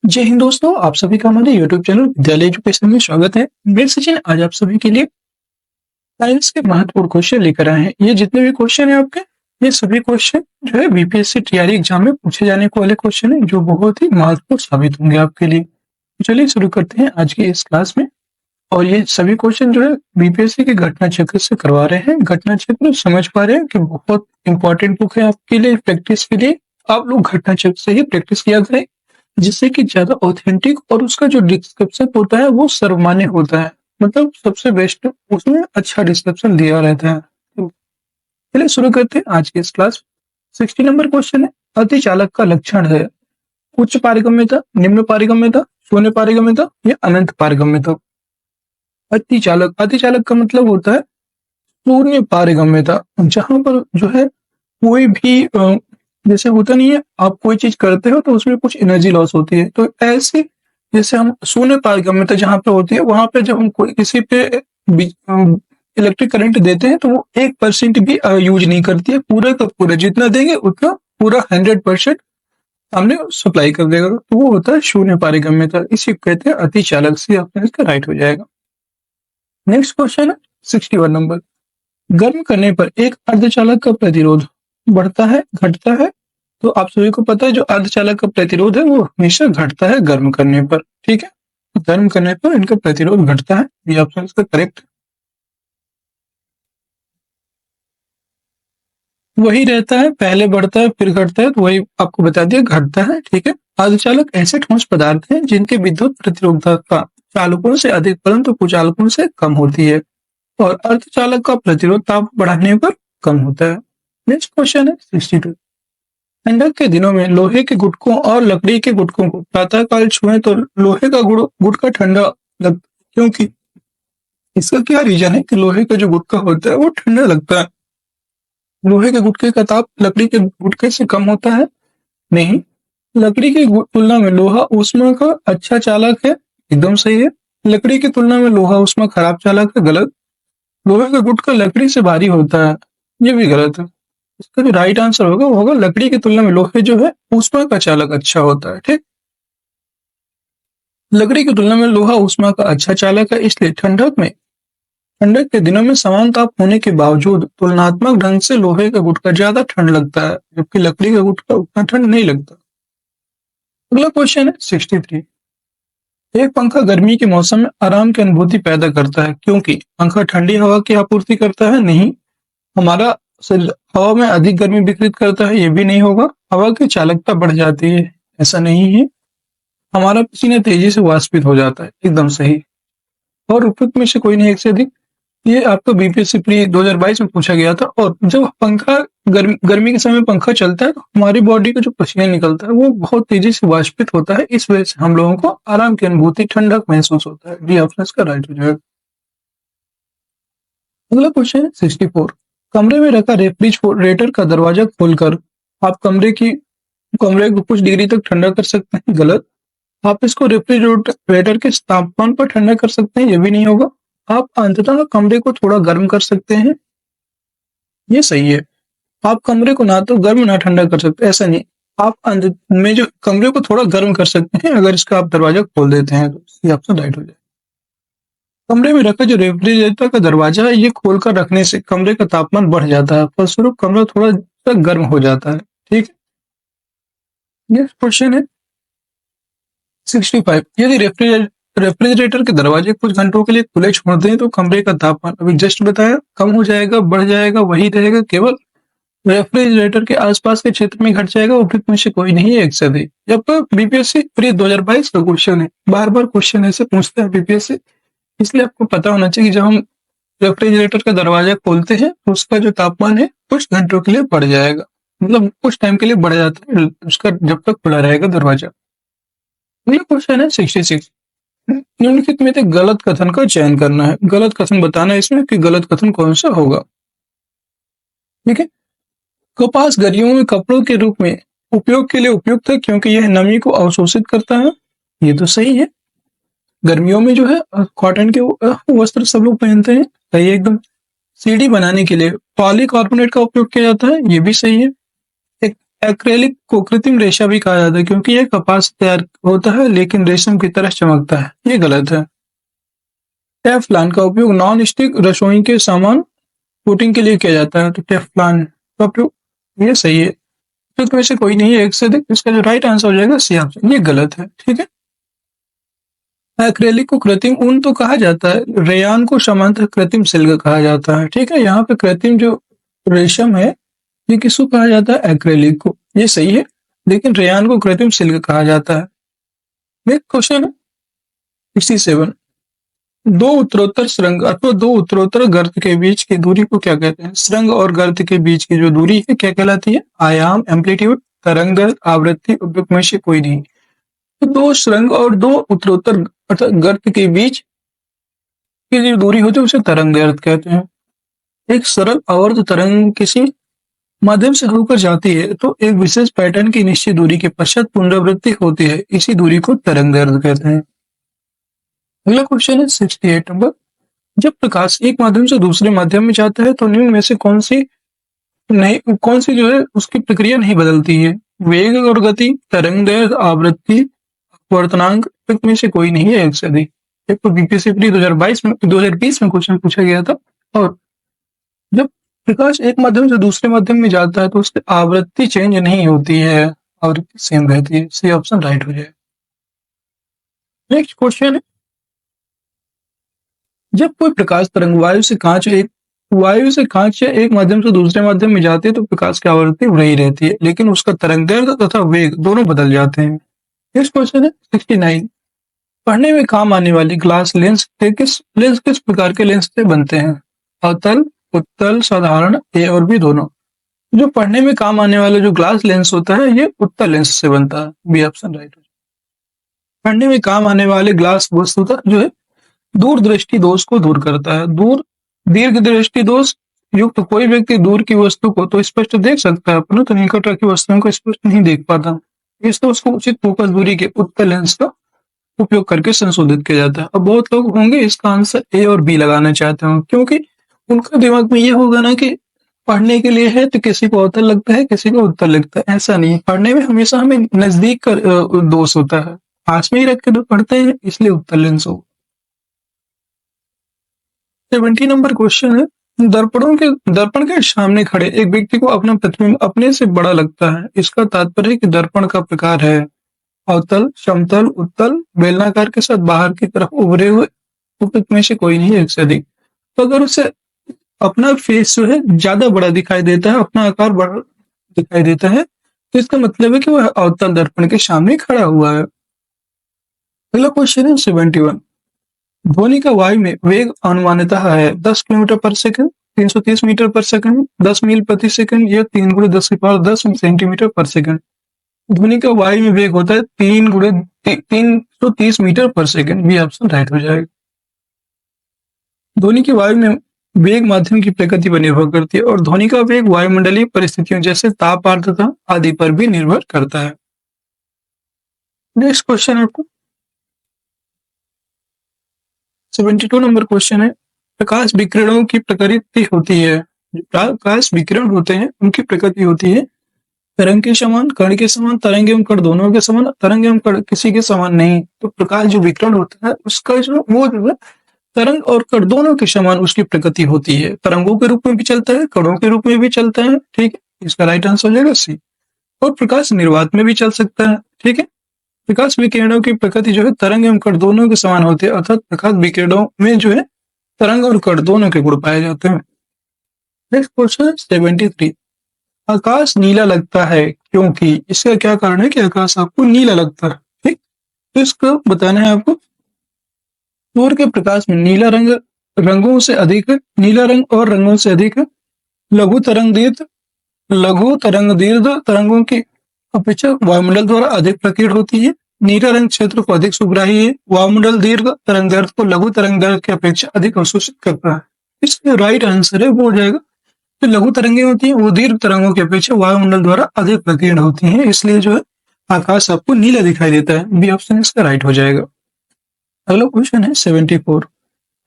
जय हिंद दोस्तों, आप सभी का हमारे यूट्यूब चैनल विद्यालय एजुकेशन में स्वागत है। मैं सचिन आज आप सभी के लिए साइंस के महत्वपूर्ण क्वेश्चन लेकर आए हैं। ये जितने भी क्वेश्चन हैं आपके, ये सभी क्वेश्चन जो है बीपीएससी टीआरई एग्जाम में पूछे जाने वाले क्वेश्चन है, जो बहुत ही महत्वपूर्ण साबित होंगे आपके लिए। तो चलिए शुरू करते हैं आज की इस क्लास में। और ये सभी क्वेश्चन जो है बीपीएससी के घटना चक्र से करवा रहे हैं। घटना चक्र समझ पा रहे हैं कि बहुत इंपॉर्टेंट बुक है आपके लिए प्रैक्टिस के लिए। आप लोग घटना चक्र से ही प्रैक्टिस किया करें, जिससे कि ज्यादा ऑथेंटिक और उसका जो डिस्क्रिप्शन होता है वो सर्वमान्य होता है। मतलब सबसे बेस्ट उसमें अच्छा डिस्क्रिप्शन दिया रहता है। तो चलिए शुरू करते हैं आज की इस क्लास। 60 नंबर क्वेश्चन है, अति चालक का लक्षण है उच्च पारगम्यता, निम्न पारगम्यता, शून्य पारगम्यता या अनंत पारगम्यता। अति चालक का मतलब होता है शून्य पारगम्यता, जहां पर जो है कोई भी जैसे होता नहीं है, आप कोई चीज करते हो तो उसमें कुछ एनर्जी लॉस होती है, तो ऐसे जैसे हम शून्य पारगम्यता जहाँ पे होती है, वहां पे जब हम कोई किसी पे इलेक्ट्रिक करंट देते हैं तो वो 1% भी यूज नहीं करती है। पूरा का पूरा जितना देंगे उतना पूरा 100% हमने सप्लाई कर देगा, तो वो होता है शून्य पारगम्यता। इसी को कहते हैं अति चालक। से आपका इसका राइट हो जाएगा। नेक्स्ट क्वेश्चन है 61 नंबर, गर्म करने पर एक अर्धचालक का प्रतिरोध बढ़ता है घटता है। तो आप सभी को पता है जो अर्धचालक का प्रतिरोध है वो हमेशा घटता है गर्म करने पर। ठीक है, तो गर्म करने पर इनका प्रतिरोध घटता है। ये ऑप्शन इसका करेक्ट है। वही रहता है, पहले बढ़ता है फिर घटता है, तो वही आपको बता दिया घटता है। ठीक है, अर्धचालक ऐसे ठोस पदार्थ हैं जिनके विद्युत प्रतिरोधकता चालकों से अधिक परंतु कुचालकों से कम होती है, और अर्धचालक का प्रतिरोध ताप बढ़ाने पर कम होता है। नेक्स्ट क्वेश्चन है 62, ठंडक के दिनों में लोहे के गुटकों और लकड़ी के गुटकों को प्रातःकाल छुएं तो लोहे का गुटका ठंडा लगता है, क्योंकि इसका क्या रीजन है कि लोहे का जो गुटका होता है वो ठंडा लगता है। लोहे के गुटके का ताप लकड़ी के गुटके से कम होता है? नहीं, लकड़ी की तुलना में लोहा ऊष्मा का अच्छा चालक है। एकदम सही है। लकड़ी की तुलना में लोहा ऊष्मा खराब चालक है। गलत। लोहे का गुटका लकड़ी से भारी होता है। ये भी गलत है। इसका जो राइट आंसर होगा वो होगा लकड़ी की तुलना में लोहे जो है ऊष्मा का चालक अच्छा होता है। ठीक, लकड़ी की तुलना में लोहा ऊष्मा का अच्छा चालक है, इसलिए ठंडक के दिनों में समान ताप होने के बावजूद तुलनात्मक ढंग से लोहे का गुटका ज्यादा ठंड लगता है, जबकि लकड़ी का गुटका उतना ठंड नहीं लगता। अगला क्वेश्चन है 63, एक पंखा गर्मी के मौसम में आराम की अनुभूति पैदा करता है, क्योंकि पंखा ठंडी हवा की आपूर्ति करता है? नहीं। हमारा शरीर हवा में अधिक गर्मी विकृत करता है? ये भी नहीं होगा। हवा की चालकता बढ़ जाती है? ऐसा नहीं है। हमारा पसीना तेजी से वाष्पित हो जाता है? एकदम सही। और उपयुक्त में से कोई नहीं, एक से अधिक। ये आपका बीपीएससी प्री 2022 में पूछा गया था। और जब पंखा गर्मी के समय पंखा चलता है तो हमारी बॉडी का जो पसीना निकलता है वो बहुत तेजी से वाष्पित होता है, इस वजह से हम लोगों को आराम की अनुभूति ठंडक महसूस होता है। डी ऑप्शन इसका राइट हो जाएगा। अगला क्वेश्चन है 64, कमरे में रखा रेफ्रिजरेटर का दरवाजा खोलकर आप कमरे को कुछ डिग्री तक ठंडा कर सकते हैं? गलत। आप इसको रेफ्रिजरेटर के तापमान पर ठंडा कर सकते हैं? ये भी नहीं होगा। आप अंततः कमरे को थोड़ा गर्म कर सकते हैं? ये सही है। आप कमरे को ना तो गर्म ना ठंडा कर सकते, ऐसा नहीं। आप अंत में जो कमरे को थोड़ा गर्म कर सकते हैं अगर इसका आप दरवाजा खोल देते हैं, तो ये ऑप्शन राइट हो जाए। कमरे में रखा जो रेफ्रिजरेटर का दरवाजा है, ये खोलकर रखने से कमरे का तापमान बढ़ जाता है, फलस्वरूप कमरा थोड़ा सा गर्म हो जाता है। ठीक है, नेक्स्ट क्वेश्चन है 65, यदि रेफ्रिजरेटर के दरवाजे कुछ घंटों के लिए खुले छोड़ दें तो कमरे का तापमान अभी जस्ट बताया कम हो जाएगा, बढ़ जाएगा, वही रहेगा, केवल रेफ्रिजरेटर के आसपास के क्षेत्र में घट जाएगा। उपयुक्त में से कोई नहीं है, एक से अधिक। जब बीपीएससी प्री 2022 का क्वेश्चन है, बार बार क्वेश्चन ऐसे पूछते हैं बीपीएससी, इसलिए आपको पता होना चाहिए कि जब हम रेफ्रिजरेटर का दरवाजा खोलते हैं तो उसका जो तापमान है कुछ घंटों के लिए बढ़ जाएगा, मतलब कुछ टाइम के लिए बढ़ जाता है उसका, जब तक खुला रहेगा दरवाजा। अगला क्वेश्चन है 66, निम्नलिखित में से गलत कथन का चयन करना है। गलत कथन बताना है इसमें कि गलत कथन कौन सा होगा। ठीक है, कपास गर्मियों में कपड़ों के रूप में उपयोग के लिए उपयुक्त है क्योंकि यह नमी को अवशोषित करता है? ये तो सही है। गर्मियों में जो है कॉटन के वस्त्र सब लोग पहनते हैं, सही है एकदम। सीढ़ी बनाने के लिए पॉलीकार्बोनेट का उपयोग किया जाता है? ये भी सही है। एक एक्रेलिक को कृत्रिम रेशा भी कहा जाता है क्योंकि यह कपास से तैयार होता है लेकिन रेशम की तरह चमकता है। ये गलत है। टेफ्लॉन का उपयोग नॉन स्टिक रसोई के सामान कोटिंग के लिए किया जाता है। तो टेफ्लॉन का उपयोग, ये सही है। तो में से कोई नहीं है, एक से अधिक। इसका जो राइट आंसर हो जाएगा सी ऑप्शन। ये गलत है। ठीक है। एक्रेलिक को कृत्रिम ऊन तो कहा जाता है, रेयान को सामान्यतः कृत्रिम सिल्क कहा जाता है। ठीक है। यहाँ पे कृत्रिम जो रेशम है ये किसको कहा जाता है? एक्रेलिक को। ये सही है, लेकिन रेयान को कृत्रिम सिल्क कहा जाता है। नेक्स्ट क्वेश्चन है 67। दो उत्तरोत्तर सुरंग अथवा दो उत्तरोत्तर गर्त के बीच की दूरी को क्या कहते हैं? सुरंग और गर्त के बीच की जो दूरी है क्या कहलाती है? आयाम, एम्पलीट्यूड, तरंग दैर्घ्य, आवृत्ति, उपयुक्त में से कोई नहीं। तो दो सुरंग और दो उत्तरोत्तर अर्थात गर्त के बीच की जो दूरी होती है उसे तरंग दैर्घ्य कहते हैं। एक सरल आवर्त तरंग किसी माध्यम से होकर जाती है तो एक विशेष पैटर्न की निश्चित दूरी के पश्चात पुनरावृत्ति होती है, इसी दूरी को तरंग दैर्घ्य कहते हैं। अगला क्वेश्चन है 68 नंबर। जब प्रकाश एक माध्यम से दूसरे माध्यम में जाता है तो निम्न में से कौन सी जो है उसकी प्रक्रिया नहीं बदलती है? वेग और गति, तरंग दैर्घ्य, आवृत्ति, अपवर्तनांक, में से कोई नहीं है एक से अधिक। तो बीपीएससी प्री 2020 में क्वेश्चन पूछा गया था। और जब प्रकाश एक माध्यम से दूसरे माध्यम में जाता है तो उसकी आवृत्ति चेंज नहीं होती है, आवृत्ति सेम रहती है। सी ऑप्शन राइट हो जाए। नेक्स्ट क्वेश्चन है, जब कोई प्रकाश तरंग वायु से कांच या एक माध्यम से दूसरे माध्यम में जाती है तो प्रकाश की आवृत्ति वही रहती है, लेकिन उसका तरंग दैर्घ्य तथा वेग दोनों बदल जाते हैं। नेक्स्ट क्वेश्चन है 69। पढ़ने में काम आने वाली ग्लास लेंस किस प्रकार के लेंस से बनते हैं? अवतल, उत्तल, साधारण, ए और बी दोनों। जो पढ़ने में काम आने वाला जो ग्लास लेंस होता है ये उत्तल लेंस से बनता है। बी ऑप्शन राइट हो। पढ़ने में काम आने वाले ग्लास वस्तुतः जो है दूरदृष्टि दोष को दूर करता है। दीर्घ दृष्टि दोष युक्त कोई व्यक्ति दूर की वस्तु को तो स्पष्ट देख सकता है, परंतु निकट रखी वस्तुओं को स्पष्ट नहीं देख पाता। इस दोष को उचित फोकस दूरी के उत्तल लेंस का उपयोग करके संशोधित किया जाता है। अब बहुत लोग होंगे इसका आंसर ए और बी लगाना चाहते हो, क्योंकि उनका दिमाग में ये होगा ना कि पढ़ने के लिए है तो किसी को अवतल लगता है, किसी को उत्तल लगता है। ऐसा नहीं, पढ़ने में हमेशा हमें नजदीक का दोष होता है, पास में ही रख के तो पढ़ते हैं, इसलिए उत्तल लेंस हो। 70 नंबर क्वेश्चन है, दर्पण के सामने खड़े एक व्यक्ति को अपना प्रतिबिंब अपने से बड़ा लगता है। इसका तात्पर्य है कि दर्पण का प्रकार है अवतल, समतल, उत्तल, बेलनाकार के साथ बाहर की तरफ उभरे हुए, उपयुक्त में से कोई नहीं है एक से अधिक। तो अगर उसे अपना फेस जो है ज्यादा बड़ा दिखाई देता है, अपना आकार बड़ा दिखाई देता है, तो इसका मतलब है कि वह अवतल दर्पण के सामने खड़ा हुआ है। अगला क्वेश्चन है 71। ध्वनि का वायु में वेग अनुमानतः है 10 किलोमीटर पर सेकंड, 330 मीटर पर सेकंड, 10 मील प्रति सेकंड या 3 × 10⁻10 सेंटीमीटर पर सेकंड। ध्वनि का वायु में वेग होता है 330 मीटर पर सेकंड। बी ऑप्शन राइट हो जाएगा। ध्वनि की वायु में वेग माध्यम की प्रकृति पर निर्भर करती है और ध्वनि का वेग वायुमंडलीय परिस्थितियों जैसे ताप, आर्द्रता आदि पर भी निर्भर करता है। नेक्स्ट क्वेश्चन आपको 72 नंबर क्वेश्चन है, प्रकाश विकिरणों की प्रकृति होती है। प्रकाश विकिरण होते हैं उनकी प्रकृति होती है तरंग के समान, कण के समान, तरंग एवं कण दोनों के समान, तरंग एवं कण किसी के समान नहीं। तो प्रकाश जो विकिरण होता है उसका जो तरंग और कण दोनों के समान उसकी प्रकृति होती है। तरंगों के रूप में भी चलता है, कणों के रूप में भी चलता है। ठीक है, इसका राइट आंसर हो जाएगा सी। और प्रकाश निर्वात में भी चल सकता है। ठीक है, प्रकाश विकिरणों की प्रकृति जो है तरंग एवं कण दोनों के समान होती है, अर्थात प्रकाश विकिरणों में जो है तरंग और कण दोनों के गुण पाए जाते हैं। Next question 73। आकाश नीला लगता है क्योंकि, इसका क्या कारण है कि आकाश आपको नीला लगता है? ठीक, तो इसको बताना है आपको। सूर्य के प्रकाश में नीला रंगों से अधिक है, नीला रंग और रंगों से अधिक है। लघु तरंग दीर्घ तरंगों की अपेक्षा वायुमंडल द्वारा अधिक प्रकीर्ण होती है। नीला रंग क्षेत्र को अधिक सुग्राही है। वायुमंडल दीर्घ तरंग दैर्घ्य को लघु तरंग दैर्घ्य की अपेक्षा अधिक अवशोषित करता है। इसलिए राइट आंसर है वो हो जाएगा, जो लघु तरंगें होती हैं वो दीर्घ तरंगों की अपेक्षा वायुमंडल द्वारा अधिक प्रकीर्ण होती हैं, इसलिए जो है आकाश आपको नीला दिखाई देता है। बी ऑप्शन इसका राइट हो जाएगा। अगला क्वेश्चन है 74।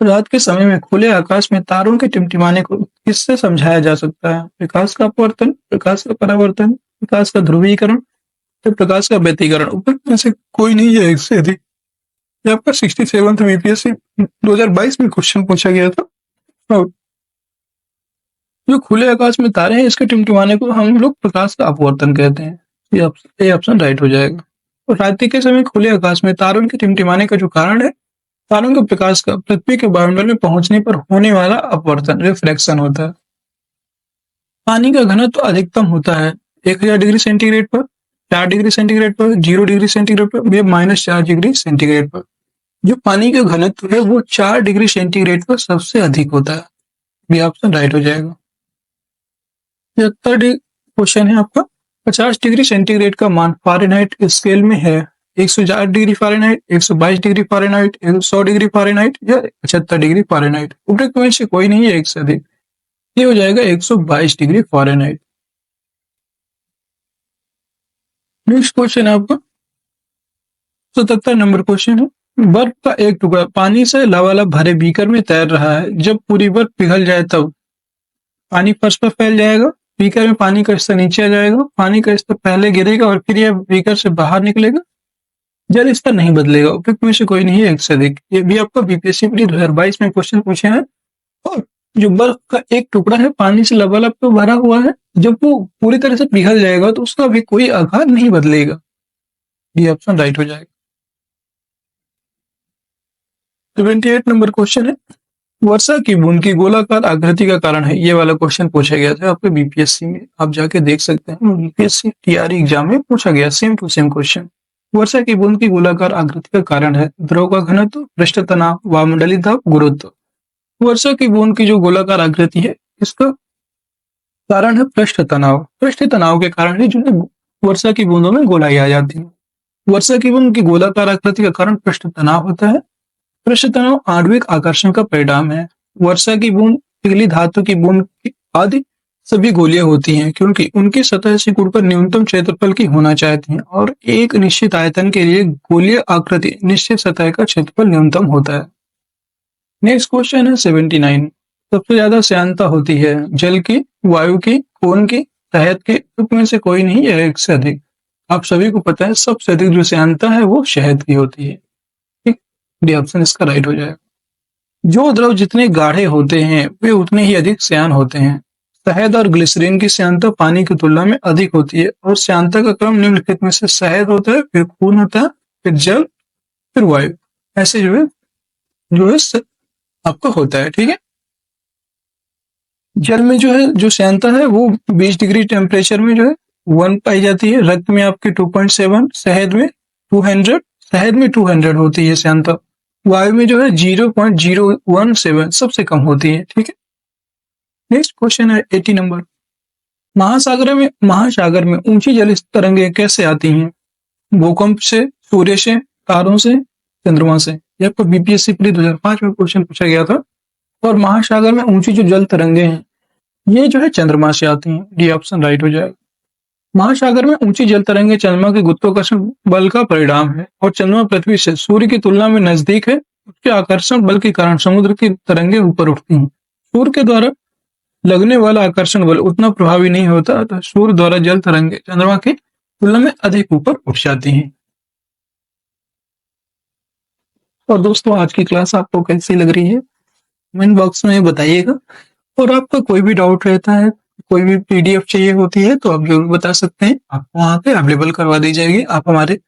रात के समय में खुले आकाश में तारों के टिमटिमाने को किससे समझाया जा सकता है? प्रकाश का अपवर्तन, प्रकाश का परावर्तन, प्रकाश का ध्रुवीकरण या प्रकाश का व्यतिकरण, उपरोक्त में से कोई नहीं है एक से अधिक। ये आपका 67th बीपीएससी 2022 में क्वेश्चन पूछा गया था। और जो खुले आकाश में तारे हैं, इसके टिमटिमाने को हम लोग प्रकाश का अपवर्तन कहते हैं। ये ऑप्शन राइट हो जाएगा। और रात्रि के समय खुले आकाश में तारों के टिमटिमाने का जो कारण है, तारों के प्रकाश का पृथ्वी के वायुमंडल में पहुंचने पर होने वाला अपवर्तन, रिफ्लेक्शन होता है। पानी का घनत्व तो अधिकतम होता है 1000 डिग्री सेंटीग्रेड पर, 4 डिग्री सेंटीग्रेड पर, 0 डिग्री सेंटीग्रेड पर, -4 डिग्री सेंटीग्रेड पर। जो पानी का घनत्व है वो 4 डिग्री सेंटीग्रेड पर सबसे अधिक होता है। ये ऑप्शन राइट हो जाएगा। 73 क्वेश्चन है आपका, 50 डिग्री सेंटीग्रेड का मान फ़ारेनहाइट स्केल में है 104 degree Fahrenheit, 122 degree Fahrenheit, 100 degree Fahrenheit या 75 डिग्री फ़ारेनहाइट। उपरोक्त में से कोई नहीं है एक से अधिक। ये हो जाएगा 122 डिग्री फ़ारेनहाइट। नेक्स्ट क्वेश्चन है आपका 77 नंबर क्वेश्चन है, बर्फ का एक टुकड़ा पानी से लबालब भरे बीकर में तैर रहा है। जब पूरी बर्फ पिघल जाए तब पानी फर्श पर फैल जाएगा, बीकर में पानी का स्तर नीचे आ जाएगा, पानी का स्तर पहले गिरेगा और फिर यह बीकर से बाहर निकलेगा। जल स्तर नहीं बदलेगा। उपयुक्त में से कोई नहीं है एक से अधिक। ये भी आपका बीपीएससी 2022 में क्वेश्चन पूछे हैं। और जो बर्फ का एक टुकड़ा है पानी से लबालब तो भरा हुआ है, जब वो पूरी तरह से पिघल जाएगा तो उसका भी कोई आकार नहीं बदलेगा। ये ऑप्शन राइट हो जाएगा। 78 नंबर क्वेश्चन है, वर्षा की बूंद की गोलाकार आकृति का कारण है। ये वाला क्वेश्चन पूछा गया था आपके बीपीएससी में, आप जाके देख सकते हैं। बीपीएससी टीआरई एग्जाम में पूछा गया सेम टू सेम क्वेश्चन। वर्षा की बूंद की गोलाकार आकृति का कारण है द्रव का घनत्व, पृष्ठ तनाव, वायुमंडलीय दाब, गुरुत्व। वर्षा की बूंद की जो गोलाकार आकृति है, इसका कारण है पृष्ठ तनाव। पृष्ठ तनाव के कारण ही जो है वर्षा की बूंदों में गोलाई आ जाती है। वर्षा की बूंद की गोलाकार आकृति का कारण पृष्ठ तनाव होता है। पृष्ठ तनाव आणविक आकर्षण का परिणाम है। वर्षा की बूंद पिघली धातु की बूंद आदि सभी गोलीय होती हैं, क्योंकि उनकी सतह सिकुड़कर न्यूनतम क्षेत्रफल की होना चाहती हैं और एक निश्चित आयतन के लिए गोलीय आकृति निश्चित सतह का क्षेत्रफल न्यूनतम होता है। नेक्स्ट क्वेश्चन है 79, सबसे ज्यादा श्यानता होती है जल की, वायु की, खून की, शहद की। में से कोई नहीं है एक से अधिक। आप सभी को पता है सबसे अधिक जो श्यानता है वो शहद की होती है। ठीक, डी ऑप्शन इसका राइट हो जाएगा। जो द्रव जितने गाढ़े होते हैं वे उतने ही अधिक श्यान होते हैं। शहद और ग्लिसरीन की श्यानता पानी की तुलना में अधिक होती है और श्यानता का क्रम निम्नलिखित में से शहद होता है, फिर खून होता है, फिर जल, फिर वायु। ऐसे जो है आपका होता है। ठीक है, जल में जो है जो श्यानता है वो 20 डिग्री टेम्परेचर में जो है 1 पाई जाती है। रक्त में आपके 2.7, शहद में 200 होती है श्यानता। वायु में जो है 0.017 सबसे कम होती है। ठीक है, नेक्स्ट क्वेश्चन है 80 नंबर, महासागर में ऊंची जल तरंगें कैसे आती हैं? भूकंप से, सूर्य से, तारों से, चंद्रमा से। यह आपको बीपीएससी प्री 2005 में क्वेश्चन पूछा गया था। और महासागर में ऊंची जो जल तरंगे हैं ये जो है चंद्रमा से आती हैं। डी ऑप्शन राइट हो जाएगा। महासागर में ऊंची जल तरंगे चंद्रमा के गुरुत्वाकर्षण बल का परिणाम है और चंद्रमा पृथ्वी से सूर्य की तुलना में नजदीक है। उसके आकर्षण बल के कारण समुद्र की तरंगे ऊपर उठती हैं। सूर्य के द्वारा लगने वाला आकर्षण बल उतना प्रभावी नहीं होता, तो सूर्य द्वारा जल तरंगे चंद्रमा की तुलना में अधिक ऊपर उठ जाती हैं। और दोस्तों आज की क्लास आपको कैसी लग रही है कमेंट बॉक्स में बताइएगा। और आपका कोई भी डाउट रहता है, कोई भी पीडीएफ चाहिए होती है तो आप जरूर बता सकते हैं, आपको वहां पे अवेलेबल करवा दी जाएगी। आप हमारे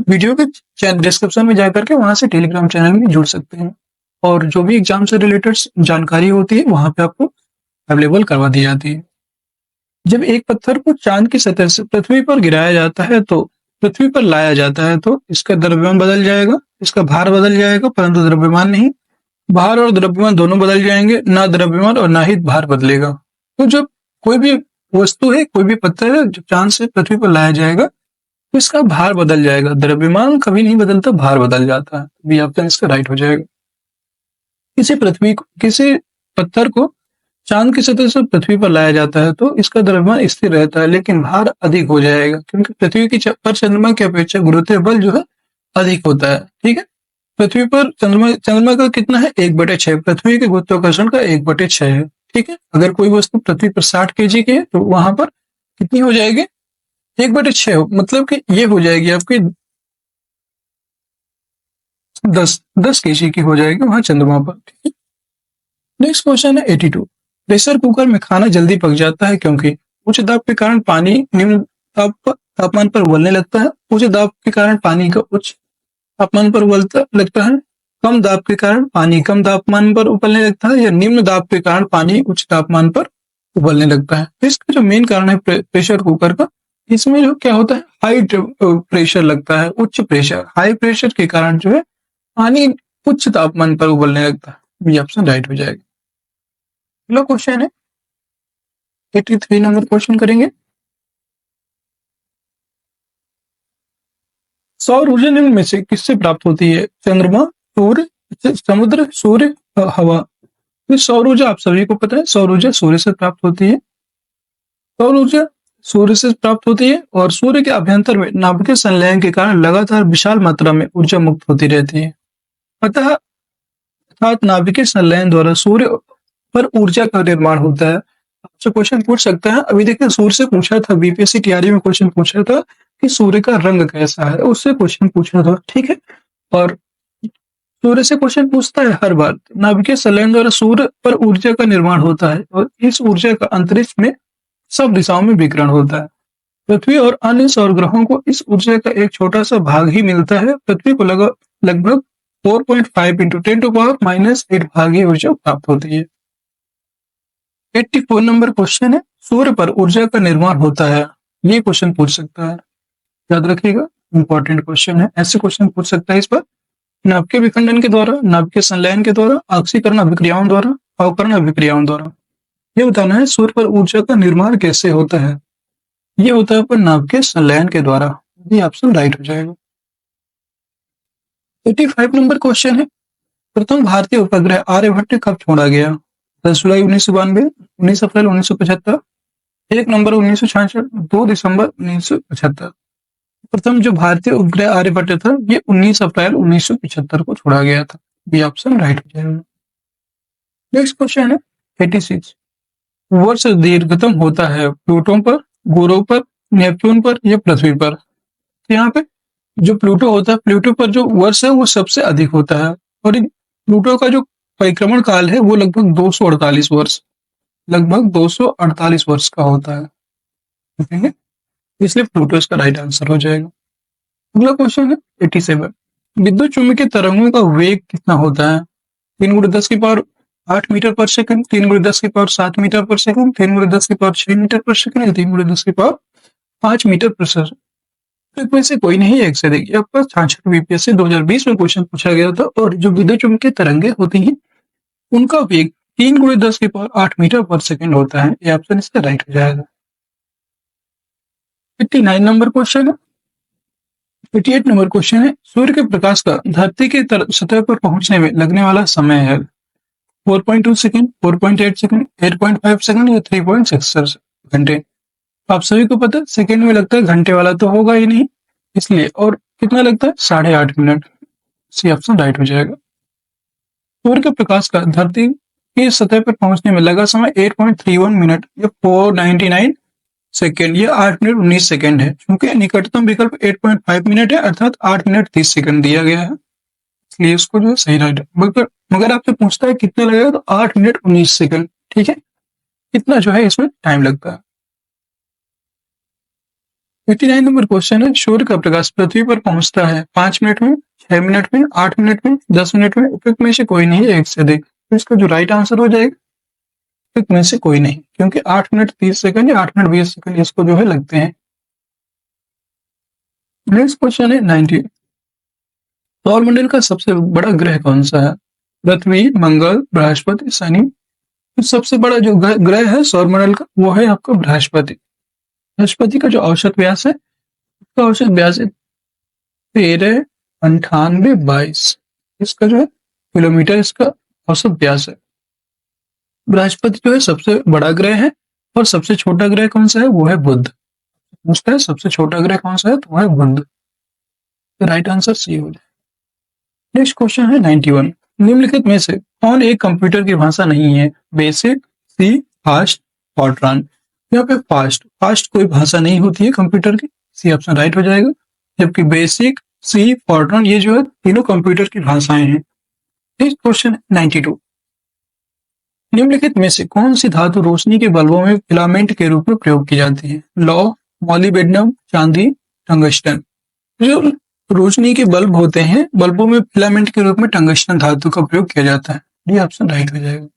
वीडियो के डिस्क्रिप्शन में जाकर के वहां से टेलीग्राम चैनल में जुड़ सकते हैं और जो भी एग्जाम से रिलेटेड जानकारी होती है वहां पे आपको अवेलेबल करवा दी जाती है। जब एक पत्थर को चांद की सतह से पृथ्वी पर गिराया जाता है तो पृथ्वी पर लाया जाता है तो इसका द्रव्यमान बदल जाएगा, इसका भार बदल जाएगा, परंतु द्रव्यमान नहीं। भार और द्रव्यमान दोनों बदल जाएंगे, ना द्रव्यमान और ना ही भार बदलेगा। तो जब कोई भी वस्तु है, कोई भी पत्थर है, जब चांद से पृथ्वी पर लाया जाएगा तो इसका भार बदल जाएगा, द्रव्यमान कभी नहीं बदलता, भार बदल जाता है। बी ऑप्शन इसका राइट हो जाएगा। किसी पत्थर को चांद की सतह से पृथ्वी पर लाया जाता है तो इसका द्रव्यमान स्थिर रहता है लेकिन भार अधिक हो जाएगा, क्योंकि पृथ्वी की पर चंद्रमा की अपेक्षा गुरुत्वीय बल जो है अधिक होता है। ठीक है, पृथ्वी पर चंद्रमा का कितना है 1/6, पृथ्वी के गुरुत्वाकर्षण का 1/6 है। ठीक है, अगर कोई वस्तु पृथ्वी पर 60 kg की है तो वहां पर कितनी हो जाएगी 1/6 मतलब कि ये हो जाएगी आपकी 10 केजी की हो जाएगी वहां चंद्रमा पर। ठीक है। नेक्स्ट क्वेश्चन है 82। प्रेशर कुकर में खाना जल्दी पक जाता है क्योंकि उच्च दाब के कारण पानी निम्न तापमान पर उबलने लगता है। उच्च दाब के कारण पानी का उच्च तापमान पर उबलता लगता है। कम दाब के कारण पानी कम तापमान पर उबलने लगता है, या निम्न दाब के कारण पानी उच्च तापमान पर उबलने लगता है। तो इसका जो मेन कारण है प्रेशर कुकर का, इसमें जो क्या होता है, हाई प्रेशर लगता है, उच्च प्रेशर, हाई प्रेशर के कारण जो है पानी उच्च तापमान पर उबलने लगता है। ये ऑप्शन राइट हो जाएगा। अगला क्वेश्चन है 83 नंबर क्वेश्चन करेंगे। सौर ऊर्जा निम्न में से किससे प्राप्त होती है? चंद्रमा, सूर्य, समुद्र, सूर्य, हवा। तो सौर ऊर्जा आप सभी को पता है, सौर ऊर्जा सूर्य से प्राप्त होती है। सौर ऊर्जा सूर्य से प्राप्त होती है और सूर्य के अभ्यंतर में नाभिकीय संलयन के कारण लगातार विशाल मात्रा में ऊर्जा मुक्त होती रहती है। अतः अर्थात नाभिकीय संलयन द्वारा सूर्य पर ऊर्जा का निर्माण होता है। आपसे क्वेश्चन पूछ सकता है, अभी देखिए सूर्य से पूछा था, बीपीएससी टीआरई में क्वेश्चन पूछा था कि सूर्य का रंग कैसा है, उससे क्वेश्चन पूछा था। ठीक है। और सूर्य से क्वेश्चन पूछता है हर बार। नाभिकीय संलयन द्वारा सूर्य पर ऊर्जा का निर्माण होता है और इस ऊर्जा का अंतरिक्ष में सब दिशाओं में विकिरण होता है। पृथ्वी और अन्य सौर ग्रहों को इस ऊर्जा का एक छोटा सा भाग ही मिलता है। पृथ्वी को लगभग 4.5 इंटू 10⁻⁻8 भाग ही ऊर्जा प्राप्त होती है। 84 नंबर क्वेश्चन है, सूर्य पर ऊर्जा का निर्माण होता है। ये क्वेश्चन पूछ सकता है, याद रखिएगा, इंपॉर्टेंट क्वेश्चन है। ऐसे क्वेश्चन पूछ सकता है इस पर। नाभिकीय विखंडन के द्वारा, नाभिकीय संलयन के द्वारा, ऑक्सीकरण अभिक्रियाओं द्वारा, अवकरण अभिक्रियाओं द्वारा। ये बताना है सूर्य पर ऊर्जा का निर्माण कैसे होता है। ये होता है पर नाभिकीय संलयन के द्वारा। ये ऑप्शन राइट हो जाएगा। 85 नंबर क्वेश्चन है, प्रथम भारतीय उपग्रह आर्यभट्ट कब छोड़ा गया? 10 जुलाई 1992, 19 अप्रैल 1975, 1 नवंबर 1966, 2 दिसंबर 1975। प्रथम जो भारतीय उपग्रह आर्यभट्ट था, ये 19 अप्रैल 1975 को छोड़ा गया था। ये ऑप्शन राइट हो जाएगा। नेक्स्ट क्वेश्चन है 86। वर्ष दीर्घतम होता है प्लूटो पर, गुरु पर, नेपच्यून पर या पृथ्वी पर? तो यहाँ पे जो प्लूटो होता है, प्लूटो पर जो वर्ष है वो सबसे अधिक होता है और प्लूटो का जो परिक्रमण काल है वो लगभग 248 वर्ष, लगभग 248 वर्ष का होता है। ठीक है, इसलिए प्लूटो इसका राइट आंसर हो जाएगा। अगला क्वेश्चन है 87। विद्युत चुम्बकीय तरंगों का वेग कितना होता है? 3×10⁸ मीटर पर सेकंड, 3×10⁷ मीटर पर सेकंड, 3×10⁶ मीटर पर सेकंड या 3×10⁵ मीटर पर सेकंड। तो इनमें से कोई नहीं है, एक से देखिए आपका 66 बीपीएससी 2020 में क्वेश्चन पूछा गया था। और जो विद्युत चुम्बकीय तरंगे होती हैं उनका वेग 3×10⁸ मीटर पर सेकंड होता है। ये ऑप्शन इसका राइट हो जाएगा। 89 नंबर क्वेश्चन है। 88 नंबर क्वेश्चन है, सूर्य के प्रकाश का धरती के सतह पर पहुंचने में लगने वाला समय है 4.2 सेकंड, 4.8 सेकंड, 8.5 सेकंड या 3.6 घंटे। आप सभी को पता है सेकंड में लगता है, घंटे वाला तो होगा ही नहीं, इसलिए। और कितना लगता है? 8.5 मिनट। सी ऑप्शन राइट हो जाएगा। सूर्य के प्रकाश का धरती की सतह पर पहुंचने में लगा समय 8.31 मिनट या 499 सेकेंड, या 8 मिनट 19 सेकेंड है। क्योंकि निकटतम विकल्प 8.5 मिनट है, अर्थात 8 मिनट 30 सेकेंड दिया गया है, इसलिए इसको जो है सही राइट है। मगर आपसे पूछता है कितना लगेगा, तो 8 मिनट 19 सेकेंड। ठीक है, इतना जो है इसमें टाइम लगता है। 89 नंबर क्वेश्चन है, सूर्य का प्रकाश पृथ्वी पर पहुंचता है 5 मिनट में, 6 मिनट में, 8 मिनट में, 10 मिनट में। उपयुक्त में से कोई नहीं है, एक से अधिक। तो इसका जो राइट आंसर हो जाएगा उपयुक्त में से कोई नहीं, क्योंकि 8 मिनट 30 सेकंड या 8 मिनट 20 सेकंड इसको जो है लगते हैं। नेक्स्ट क्वेश्चन है 90। सौरमंडल का सबसे बड़ा ग्रह कौन सा है? पृथ्वी, मंगल, बृहस्पति, शनि। तो सबसे बड़ा जो ग्रह है सौरमंडल का वो है आपका बृहस्पति। बृहस्पति का जो औसत व्यास है, उसका औसत व्यास है 139822। इसका जो है किलोमीटर इसका औसत व्यास है। बृहस्पति जो है सबसे बड़ा ग्रह है। और सबसे छोटा ग्रह कौन सा है? वो है बुध। पूछता है सबसे छोटा ग्रह कौन सा है, तो वो है बुध। तो राइट आंसर सी हो जाए। नेक्स्ट क्वेश्चन है 91। निम्नलिखित में से कौन एक कंप्यूटर की भाषा नहीं है? बेसिक, सी, फास्ट, फॉर्ट्रान। यहाँ पे फास्ट कोई भाषा नहीं होती है कंप्यूटर की, सी ऑप्शन राइट हो जाएगा। जबकि बेसिक, सी, फॉरट्रन ये जो है तीनों कंप्यूटर की भाषाएं हैं। नेक्स्ट क्वेश्चन 92, निम्नलिखित में से कौन सी धातु रोशनी के बल्बों में फिलामेंट के रूप में प्रयोग की जाती है? लौह, मॉलिब्डेनम, चांदी, टंगस्टन। जो रोशनी के बल्ब होते हैं, बल्बों में फिलामेंट के रूप में टंगस्टन धातु का प्रयोग किया जाता है। ये ऑप्शन राइट हो जाएगा।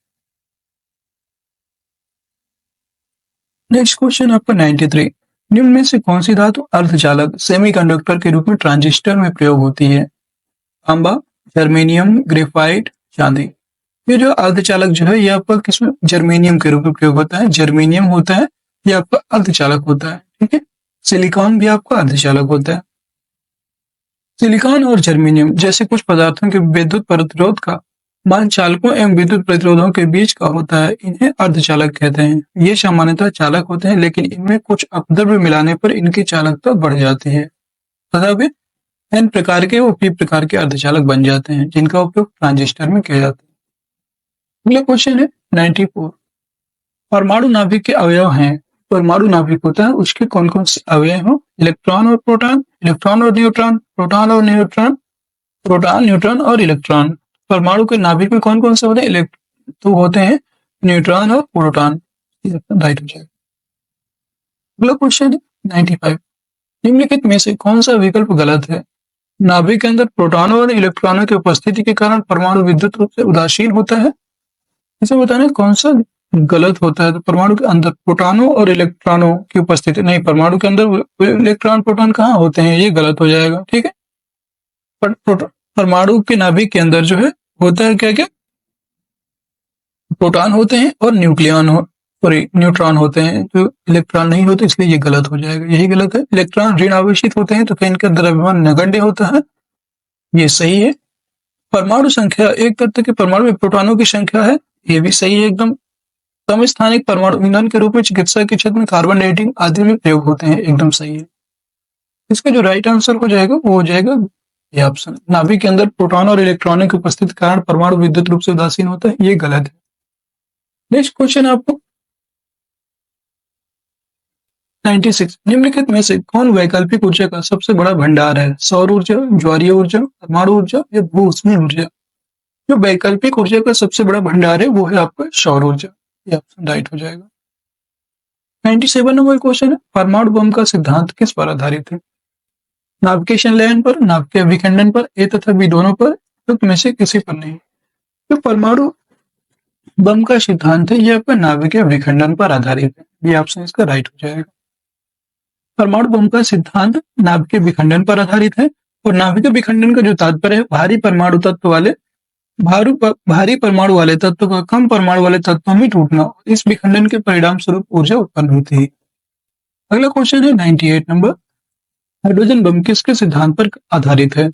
नेक्स्ट क्वेश्चन आपका 93, निम्न में से कौन सी धातु अर्धचालक सेमीकंडक्टर के रूप में ट्रांजिस्टर में प्रयोग होती है? तांबा, जर्मेनियम, ग्रेफाइट, चांदी। ये जो अर्धचालक जो है ये आपका किसमें जर्मेनियम के रूप में प्रयोग होता है। जर्मेनियम होता है ये आपका अर्धचालक होता है, ठीक है। सिलिकॉन भी आपका अर्धचालक होता है। सिलिकॉन और जर्मेनियम जैसे कुछ पदार्थों के विद्युत प्रतिरोध का मान चालकों एवं विद्युत प्रतिरोधों के बीच का होता है, इन्हें अर्धचालक कहते हैं। ये सामान्यतः चालक होते हैं, लेकिन इनमें कुछ अपद्रव्य मिलाने पर इनकी चालकता बढ़ जाती है, तथा वे एन प्रकार के और पी प्रकार के अर्धचालक बन जाते हैं, जिनका उपयोग ट्रांजिस्टर में किया जाता है। अगला क्वेश्चन है 94, परमाणु नाभिक के अवयव हैं। परमाणु नाभिक होता है, उसके कौन कौन से अवयव हो? इलेक्ट्रॉन और प्रोटॉन, इलेक्ट्रॉन और न्यूट्रॉन, प्रोटॉन और न्यूट्रॉन, प्रोटॉन, न्यूट्रॉन और इलेक्ट्रॉन। परमाणु के नाभिक में कौन कौन से होते हैं? तो होते हैं न्यूट्रॉन और प्रोटॉन। राइट हो जाएगा। अगला क्वेश्चन है 95, निम्नलिखित में से कौन सा विकल्प गलत है? नाभिक के अंदर प्रोटॉनों और इलेक्ट्रॉनों की उपस्थिति के कारण परमाणु विद्युत रूप से उदासीन होता है। इसे बताना कौन सा गलत होता है। तो परमाणु के अंदर प्रोटॉनों और इलेक्ट्रॉनों की उपस्थिति नहीं, परमाणु के अंदर इलेक्ट्रॉन प्रोटॉन कहाँ होते हैं, ये गलत हो जाएगा, ठीक है। परमाणु के नाभिक के अंदर जो है होता है क्या क्या, प्रोटॉन होते हैं और न्यूट्रॉन होते हैं, जो इलेक्ट्रॉन नहीं होते, इसलिए ये गलत हो जाएगा, यही गलत है। इलेक्ट्रॉन ऋण आवेशित होते हैं तो फिर इनका द्रव्यमान नगण्य होता है, ये सही है। परमाणु संख्या, एक तत्व के परमाणु में प्रोटॉनों की संख्या है, ये भी सही है एकदम। समस्थानिक परमाणु ईंधन के रूप में चिकित्सा के क्षेत्र में कार्बन डेटिंग आदि में प्रयोग होते हैं, एकदम सही है। इसका जो राइट आंसर हो जाएगा वो हो जाएगा ये ऑप्शन, नाभिक के अंदर प्रोटॉन और इलेक्ट्रॉनों की उपस्थिति के कारण परमाणु विद्युत रूप से उदासीन होता है, ये गलत है। नेक्स्ट क्वेश्चन आपको 96, निम्नलिखित में से कौन वैकल्पिक ऊर्जा का सबसे बड़ा भंडार है? सौर ऊर्जा, ज्वारीय ऊर्जा, परमाणु ऊर्जा या भू ऊष्मीय ऊर्जा। जो वैकल्पिक ऊर्जा का सबसे बड़ा भंडार है वो है आपका सौर ऊर्जा, ये ऑप्शन राइट हो जाएगा। 97 नंबर क्वेश्चन है, परमाणु बम का सिद्धांत किस पर आधारित है? नाभिकीय संलयन पर, नाभिकीय विखंडन पर, ए तथा बी दोनों पर, तो में से किसी पर नहीं। जो परमाणु बम का सिद्धांत है ये आपका नाभिकीय विखंडन पर आधारित है, ये ऑप्शन इसका राइट हो जाएगा। परमाणु बम का सिद्धांत नाभिकीय विखंडन पर आधारित है, और नाभिकीय विखंडन का जो तात्पर्य है भारी परमाणु परमाणु वाले तत्व का कम परमाणु वाले तत्वों में टूटना, इस विखंडन के परिणाम स्वरूप ऊर्जा उत्पन्न होती है। अगला क्वेश्चन है 98 नंबर, हाइड्रोजन बम किसके सिद्धांत पर आधारित है?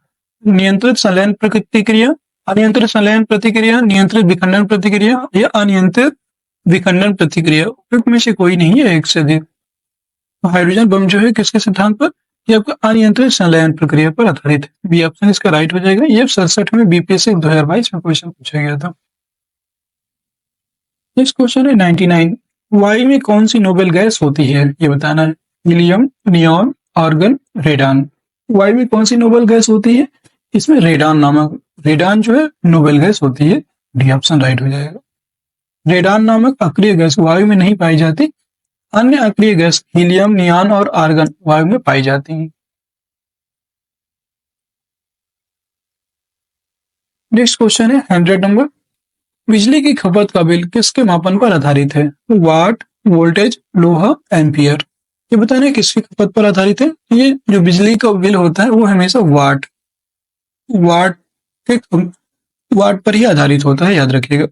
नियंत्रित संलयन प्रतिक्रिया, अनियंत्रित संलयन प्रतिक्रिया, नियंत्रित विखंडन प्रतिक्रिया या अनियंत्रित विखंडन प्रतिक्रिया, उपयुक्त में से कोई नहीं है, एक से अधिक। हाइड्रोजन बम जो है किसके सिद्धांत पर? ये आपका अनियंत्रित संलयन प्रक्रिया पर आधारित है, बी ऑप्शन इसका राइट हो जाएगा। ये 67 में बीपीएससी 2022 में क्वेश्चन पूछा गया था। नेक्स्ट क्वेश्चन है 99, वायु में कौन सी नोबेल गैस होती है, ये बताना है। Helium, neon, argon, radon. वायु में कौन सी नोबेल गैस होती है? इसमें रेडान जो है नोबेल गैस होती है, डी ऑप्शन राइट हो जाएगा। रेडान नामक अक्रिय गैस वायु में नहीं पाई जाती, अन्य अक्रिय गैस हीलियम, नियॉन और आर्गन वायु में पाई जाती हैं। नेक्स्ट क्वेश्चन है 100 नंबर, बिजली की खपत का बिल किसके मापन पर आधारित है? वाट, वोल्टेज, लोहा, एम्पियर। ये बताना है किसकी खपत पर आधारित है। ये जो बिजली का बिल होता है वो हमेशा वाट पर ही आधारित होता है, याद रखिएगा।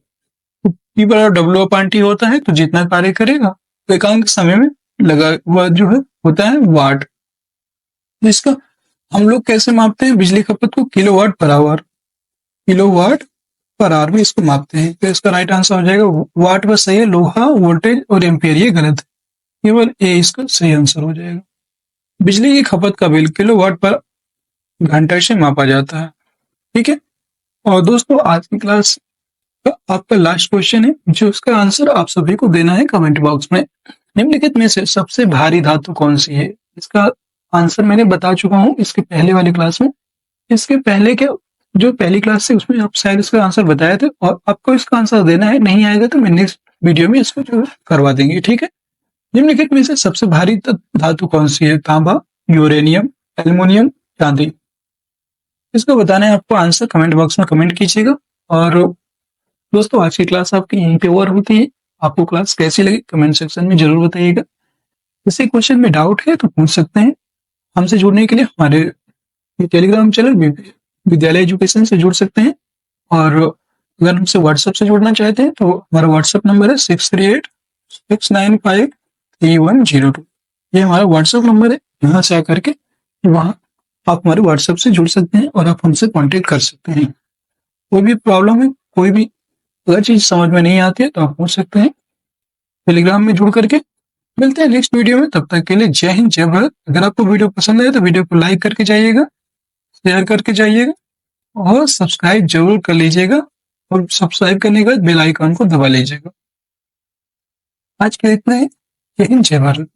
P बराबर W/T होता है, तो जितना कार्य करेगा एकांक समय में लगा हुआ जो है होता है वाट। इसका हम लोग कैसे मापते हैं बिजली खपत को? किलोवाट पर आवर में इसको मापते हैं, तो इसका राइट आंसर हो जाएगा वाट बस सही है, लोहा, वोल्टेज और एम्पियर ये गलत है, केवल ए इसका सही आंसर हो जाएगा। बिजली की खपत का बिल किलोवाट पर घंटे से मापा जाता है, ठीक है। और दोस्तों आज की क्लास का आपका लास्ट क्वेश्चन है, जो उसका आंसर आप सभी को देना है कमेंट बॉक्स में। निम्नलिखित में से सबसे भारी धातु कौन सी है? इसका आंसर मैंने बता चुका हूँ इसके पहले वाली क्लास में। इसके पहले के जो पहली क्लास थी उसमें आप शायद इसका आंसर बताए थे और आपको इसका आंसर देना है, नहीं आएगा तो मैं नेक्स्ट वीडियो में इसको जो करवा देंगे, ठीक है। निम्नलिखित में से सबसे भारी धातु कौन सी है? तांबा, यूरेनियम, एल्युमिनियम, चांदी। इसको बताना है आपको, आंसर कमेंट बॉक्स में कमेंट कीजिएगा। और दोस्तों आज की क्लास आपकी यहीं पे ओवर होती है। आपको क्लास कैसी लगी कमेंट सेक्शन में जरूर बताइएगा। किसी क्वेश्चन में डाउट है तो पूछ सकते हैं। हमसे जुड़ने के लिए हमारे टेलीग्राम चैनल विद्यालय एजुकेशन से जुड़ सकते हैं। और अगर हमसे व्हाट्सएप से जुड़ना चाहते हैं तो हमारा व्हाट्सएप नंबर है 6386953102। ये हमारा व्हाट्सएप नंबर है। यहाँ से आकर के वहाँ आप हमारे व्हाट्सएप से जुड़ सकते हैं और आप हमसे कांटेक्ट कर सकते हैं। कोई भी प्रॉब्लम है, कोई भी अगर चीज समझ में नहीं आती है तो आप पूछ सकते हैं टेलीग्राम में जुड़ करके। मिलते हैं नेक्स्ट वीडियो में, तब तक के लिए जय हिंद, जय भारत। अगर आपको वीडियो पसंद आए तो वीडियो को लाइक करके जाइएगा, शेयर करके जाइएगा और सब्सक्राइब जरूर कर लीजिएगा। और सब्सक्राइब करने के बाद बेल आइकन को दबा लीजिएगा। आज के लिए इतना ही। जय हिंद, जय भारत।